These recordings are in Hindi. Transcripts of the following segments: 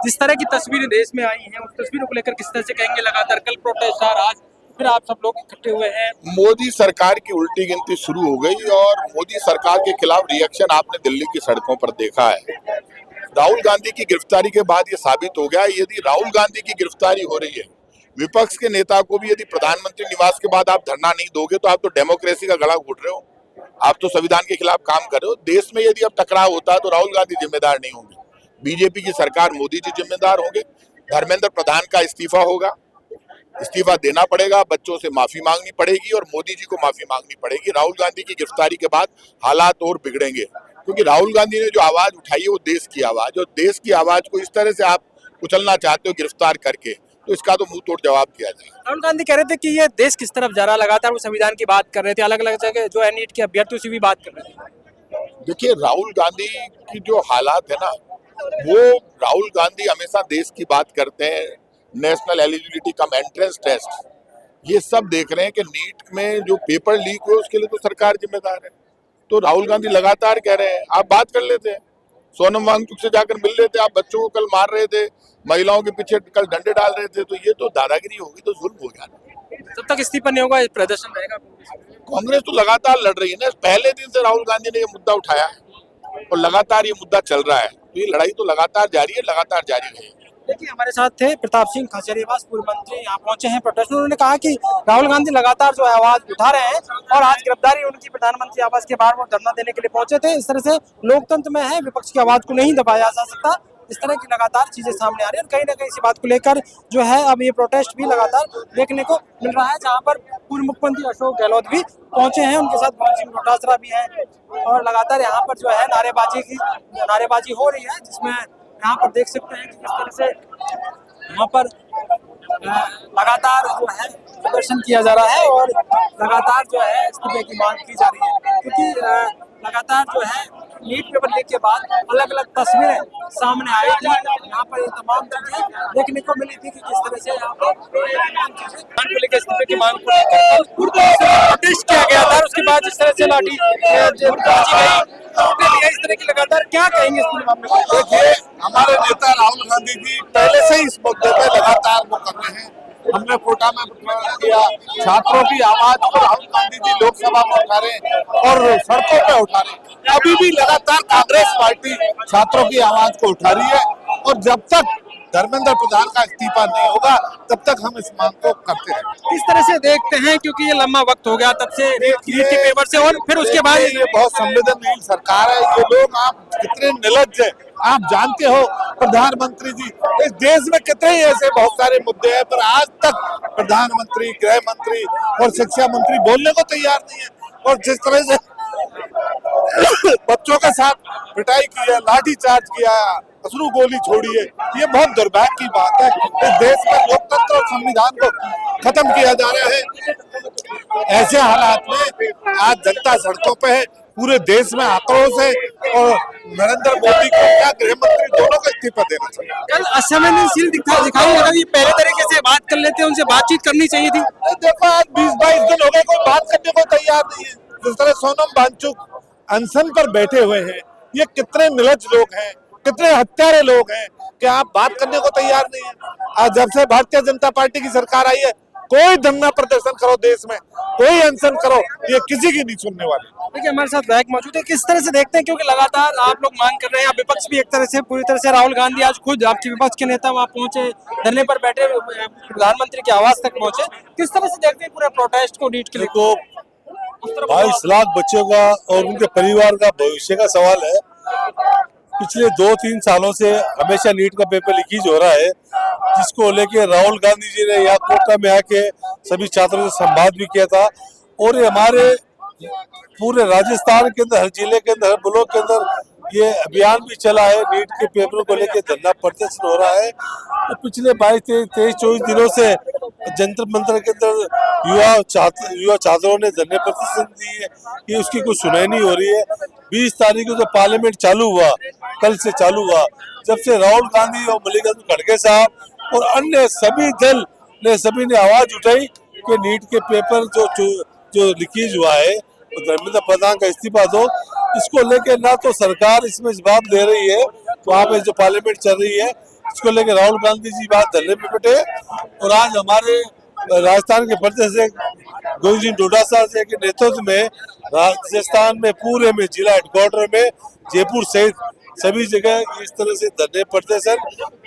जिस तरह की तस्वीरें देश में आई हैं उस तस्वीरों को लेकर किस तरह से कहेंगे? लगातार कल प्रोटेस्ट था, आज फिर आप सब लोग इकट्ठे हुए हैं। मोदी सरकार की उल्टी गिनती शुरू हो गई और मोदी सरकार के खिलाफ रिएक्शन आपने दिल्ली की सड़कों पर देखा है। राहुल गांधी की गिरफ्तारी के बाद ये साबित हो गया, यदि राहुल गांधी की गिरफ्तारी हो रही है, विपक्ष के नेता को भी यदि प्रधानमंत्री निवास के बाद आप धरना नहीं दोगे तो आप तो डेमोक्रेसी का गला घोट रहे हो, आप तो संविधान के खिलाफ काम कर रहे हो। देश में यदि अब टकराव होता है तो राहुल गांधी जिम्मेदार नहीं होंगे, बीजेपी की सरकार, मोदी जी जिम्मेदार होंगे। धर्मेंद्र प्रधान का इस्तीफा होगा, इस्तीफा देना पड़ेगा, बच्चों से माफी मांगनी पड़ेगी और मोदी जी को माफी मांगनी पड़ेगी। राहुल गांधी की गिरफ्तारी के बाद हालात और बिगड़ेंगे, क्योंकि राहुल गांधी ने जो आवाज उठाई है वो देश की आवाज, और देश की आवाज को इस तरह से आप कुचलना चाहते हो गिरफ्तार करके, तो इसका तो मुंह तोड़ जवाब दिया जाए। राहुल गांधी कह रहे थे कि ये देश किस तरफ जा रहा है, लगातार वो संविधान की बात कर रहे थे, अलग अलग जगह जो है नीट के अभ्यर्थियों से भी बात कर रहे थे। देखिए, राहुल गांधी की जो हालात है ना, वो राहुल गांधी हमेशा देश की बात करते हैं, national eligibility cum entrance test, ये सब देख रहे हैं कि नीट में जो पेपर लीक हुए उसके लिए तो सरकार जिम्मेदार है। तो राहुल गांधी लगातार कह रहे हैं, आप बात कर लेते हैं, सोनम वांगचुक से जाकर मिल लेते, आप बच्चों को कल मार रहे थे, महिलाओं के पीछे कल डंडे डाल रहे थे, तो ये तो दादागिरी होगी, तो जुल्म हो गया। जब तक इस्तीफा नहीं होगा प्रदर्शन रहेगा। कांग्रेस तो लगातार लड़ रही है ना, पहले दिन से राहुल गांधी ने ये मुद्दा उठाया है और लगातार ये मुद्दा चल रहा है, तो ये लड़ाई तो लगातार जारी है, लगातार जारी रहेगी। देखिए, हमारे साथ थे प्रताप सिंह खजूरिया, पूर्व मंत्री, यहाँ पहुंचे हैं प्रोटेस्ट। उन्होंने कहा कि राहुल गांधी लगातार जो है आवाज उठा रहे हैं और आज गिरफ्तारी उनकी प्रधानमंत्री आवास के बाहर वो धरना देने के लिए पहुंचे थे। इस तरह से लोकतंत्र में है, विपक्ष की आवाज को नहीं दबाया जा सकता, इस तरह की लगातार चीजें सामने आ रही है और कहीं ना कहीं इसी बात को लेकर जो है अब ये प्रोटेस्ट भी लगातार देखने को मिल रहा है, जहाँ पर पूर्व मुख्यमंत्री अशोक गहलोत भी पहुंचे हैं, उनके साथ भवन सिंह डोटासरा भी हैं और लगातार यहाँ पर जो है नारेबाजी हो रही है, जिसमें यहाँ पर देख सकते हैं कि किस तरह से यहाँ पर लगातार जो है प्रदर्शन किया जा रहा है और लगातार जो है इस्तीफे की मांग की जा रही है, क्योंकि लगातार जो है नीट पेपर लीक के बाद अलग अलग तस्वीरें सामने आई थी। यहाँ पर ये तमाम चीजें देखने को मिली थी कि किस तरह से यहाँ पर लेकर इस्तीफे की मांग को लेकर प्रोटेस्ट किया गया था, उसके बाद जिस तरह से लाठी इस तरह की लगातार क्या कहेंगे इस मामले में? देखिए, हमारे नेता राहुल गांधी जी पहले से ही इस मुद्दे पे लगातार वो कर रहे हैं। हमने कोटा में किया, छात्रों की आवाज को राहुल गांधी जी लोकसभा में उठा रहे हैं और सड़कों पे उठा रहे हैं। अभी भी लगातार कांग्रेस पार्टी छात्रों की आवाज को उठा रही है और जब तक धर्मेंद्र प्रधान का इस्तीफा नहीं होगा तब तक हम इस मांग को करते हैं। किस तरह से देखते हैं, क्योंकि ये लंबा वक्त हो गया तब से नीट के पेपर से और फिर उसके बाद ये बहुत संवेदनशील सरकार है। ये लोग, आप कितने निर्लज्ज हैं, आप जानते हो प्रधानमंत्री जी, इस देश में कितने ही ऐसे बहुत सारे मुद्दे हैं पर आज तक प्रधानमंत्री, गृह मंत्री और शिक्षा मंत्री बोलने को तैयार नहीं है। और जिस तरह से बच्चों के साथ पिटाई की है, लाठी चार्ज किया, अश्रु गोली छोड़ी है, ये बहुत दुर्भाग्य की बात है। इस देश में लोकतंत्र और संविधान को खत्म किया जा रहा है। ऐसे हालात में आज जनता सड़कों पे है, पूरे देश में आक्रोश है और नरेंद्र मोदी को क्या गृह मंत्री दोनों को इस्तीफा देना चाहिए। कल असंवेदनशील दिखाई लगा, ये पहले तरीके से बात कर लेते, उनसे बातचीत करनी चाहिए थी। देखो, आज 20-22 दिन हो गए, कोई बात करने को तैयार नहीं है। जिस तरह सोनम वांगचुक अनशन पर बैठे हुए हैं, ये कितने निर्लज्ज लोग हैं, कितने हत्यारे लोग हैं कि आप बात करने को तैयार नहीं है। आज जब से भारतीय जनता पार्टी की सरकार आई है, कोई धरना प्रदर्शन करो देश में, कोई अनशन करो, ये किसी की नहीं सुनने वाली। देखिए, हमारे साथ विधायक मौजूद है, किस तरह से देखते हैं, क्योंकि लगातार आप लोग मांग कर रहे हैं, विपक्ष भी एक तरह से पूरी तरह से, राहुल गांधी आज खुद आपके विपक्ष के नेता वहाँ पहुंचे, धरने पर बैठे, प्रधानमंत्री के आवास तक पहुंचे, किस तरह से देखते हैं पूरे प्रोटेस्ट को नीट के लिए? को 22 लाख बच्चों का और उनके परिवार का भविष्य का सवाल है। पिछले 2-3 सालों से हमेशा नीट का पेपर लीकेज हो रहा है, जिसको लेके राहुल गांधी जी ने यहाँ कोटा में आके सभी छात्रों से संवाद भी किया था और ये हमारे पूरे राजस्थान के अंदर, हर जिले के अंदर, हर ब्लॉक के अंदर ये अभियान भी चला है। नीट के पेपरों को लेकर धरना प्रदर्शन हो रहा है। तो पिछले 22-23-24 दिनों से जंतर मंतर के अंदर युवा छात्रों ने धरने प्रदर्शन दी है, ये उसकी कोई सुनाई नहीं हो रही है। 20 तारीख को तो पार्लियामेंट चालू हुआ, कल से चालू हुआ, जब से राहुल गांधी और मल्लिकार्जुन खड़गे साहब और अन्य सभी दल ने सभी ने आवाज उठाई कि नीट के पेपर जो लीकेज हुआ है, धर्मेंद्र प्रधान का इस्तीफा दो। इसको लेके ना तो सरकार इसमें जवाब दे रही है, वहाँ पे जो पार्लियामेंट चल रही है, इसको लेकर राहुल गांधी जी बात धरने पे बैठे। और आज हमारे राजस्थान के प्रदेश गोविंद सिंह डोटासरा जी के नेतृत्व में राजस्थान में पूरे में जिला हेडक्वार्टर में जयपुर सहित सभी जगह इस तरह से धरने प्रदर्शन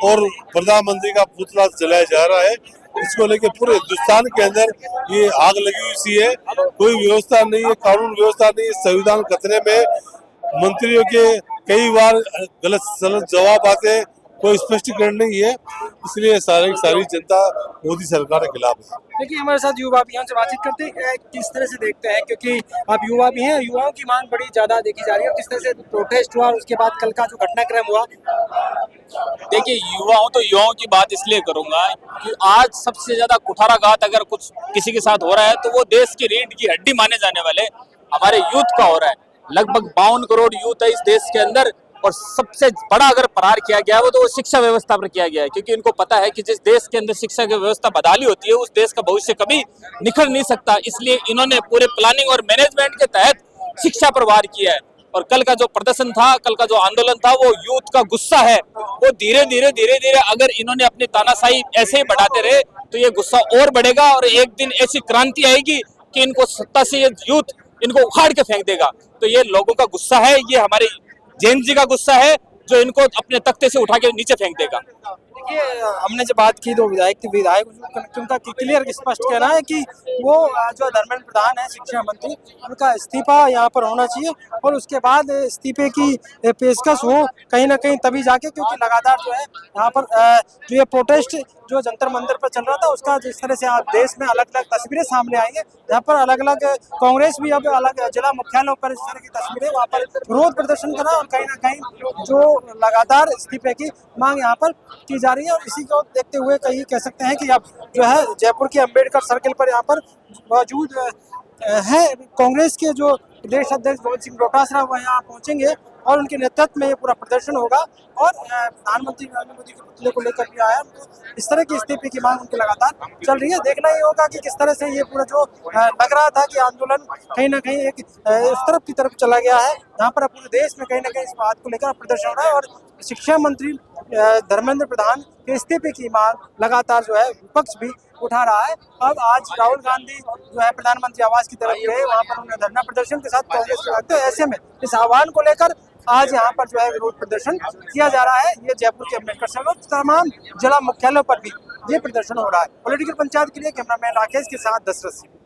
और प्रधानमंत्री का पुतला जलाया जा रहा है। इसको लेकर पूरे हिंदुस्तान के अंदर ये आग लगी हुई सी है। कोई व्यवस्था नहीं है, कानून व्यवस्था नहीं है, संविधान खतरे में। मंत्रियों के कई बार गलत सलत जवाब आते हैं, कोई स्पष्टीकरण नहीं है। इसलिए सारी जनता मोदी सरकार के खिलाफ है। देखिए हमारे साथ युवा भी हैं, उनसे बातचीत करते हैं किस तरह से देखते हैं, क्योंकि आप युवा भी हैं, युवाओं की मांग बड़ी ज्यादा देखी जा रही है। किस तरह से प्रोटेस्ट हुआ और उसके बाद कल का जो घटनाक्रम हुआ। देखिए युवाओं की बात इसलिए करूंगा कि आज सबसे ज्यादा कुठाराघात अगर कुछ किसी के साथ हो रहा है तो वो देश की रीढ़ की हड्डी माने जाने वाले हमारे यूथ का हो रहा है। लगभग 52 करोड़ यूथ है इस देश के अंदर, और सबसे बड़ा अगर प्रहार किया गया है तो वो शिक्षा व्यवस्था पर किया गया है, क्योंकि इनको पता है कि जिस देश के अंदर शिक्षा की व्यवस्था बदहाली होती है उस देश का भविष्य कभी निखर नहीं सकता। इसलिए इन्होंने पूरे प्लानिंग और मैनेजमेंट के तहत शिक्षा पर वार किया है। और कल का जो प्रदर्शन था, कल का जो आंदोलन था, वो यूथ का गुस्सा है। वो धीरे धीरे अगर इन्होंने अपनी तानाशाही ऐसे ही बढ़ाते रहे तो ये गुस्सा और बढ़ेगा और एक दिन ऐसी क्रांति आएगी कि इनको सत्ता से ये यूथ इनको उखाड़ के फेंक देगा। तो ये लोगों का गुस्सा है, ये हमारे जैन जी का गुस्सा है जो इनको अपने तख्ते से उठा के नीचे फेंक देगा। देखिए हमने जब बात की तो विधायक उनका क्लियर स्पष्ट कहना है कि वो जो धर्मेंद्र प्रधान है शिक्षा मंत्री, उनका इस्तीफा यहाँ पर होना चाहिए और उसके बाद इस्तीफे की पेशकश हो कहीं ना कहीं तभी जाके, क्योंकि लगातार जो है यहाँ पर जो ये प्रोटेस्ट जो जंतर मंदिर पर चल रहा था उसका जिस तरह से आज देश में अलग अलग तस्वीरें सामने आई है, यहाँ पर अलग अलग कांग्रेस भी अब अलग जिला मुख्यालयों पर इस तरह की तस्वीरें वहाँ पर विरोध प्रदर्शन करा और कहीं ना कहीं जो लगातार इस्तीफे की मांग यहाँ पर की जा रही है। और इसी को देखते हुए कहीं कह सकते हैं कि अब जो है जयपुर के अंबेडकर सर्किल पर यहाँ पर मौजूद है कांग्रेस के जो प्रदेश अध्यक्ष गोविंद सिंह डोटासरा वो यहाँ पहुंचेंगे और उनके नेतृत्व में ये पूरा प्रदर्शन होगा। और प्रधानमंत्री नरेंद्र मोदी के पुतले को लेकर भी आया, तो इस तरह की इस्तीफे की मांग उनकी लगातार चल रही है। देखना ये होगा कि किस तरह से ये पूरा जो लग रहा था कि आंदोलन कहीं ना कहीं एक उस तरफ की तरफ चला गया है, यहाँ पर पूरे देश में कहीं ना कहीं इस बात को लेकर प्रदर्शन हो रहा है। और शिक्षा मंत्री धर्मेंद्र प्रधान के इस्तीफे की मांग लगातार जो है विपक्ष भी उठा रहा है। अब आज राहुल गांधी जो है प्रधानमंत्री आवास की तरफ गए, वहाँ पर उन्होंने धरना प्रदर्शन के साथ कांग्रेस के लगते हैं। ऐसे में इस आह्वान को लेकर आज यहाँ पर जो है विरोध प्रदर्शन किया जा रहा है। ये जयपुर के अम्बेडकर सर्किल तमाम जिला मुख्यालयों पर भी ये प्रदर्शन हो रहा है। पॉलिटिकल पंचायत के लिए कैमरामैन राकेश के साथ दशरथ सिंह।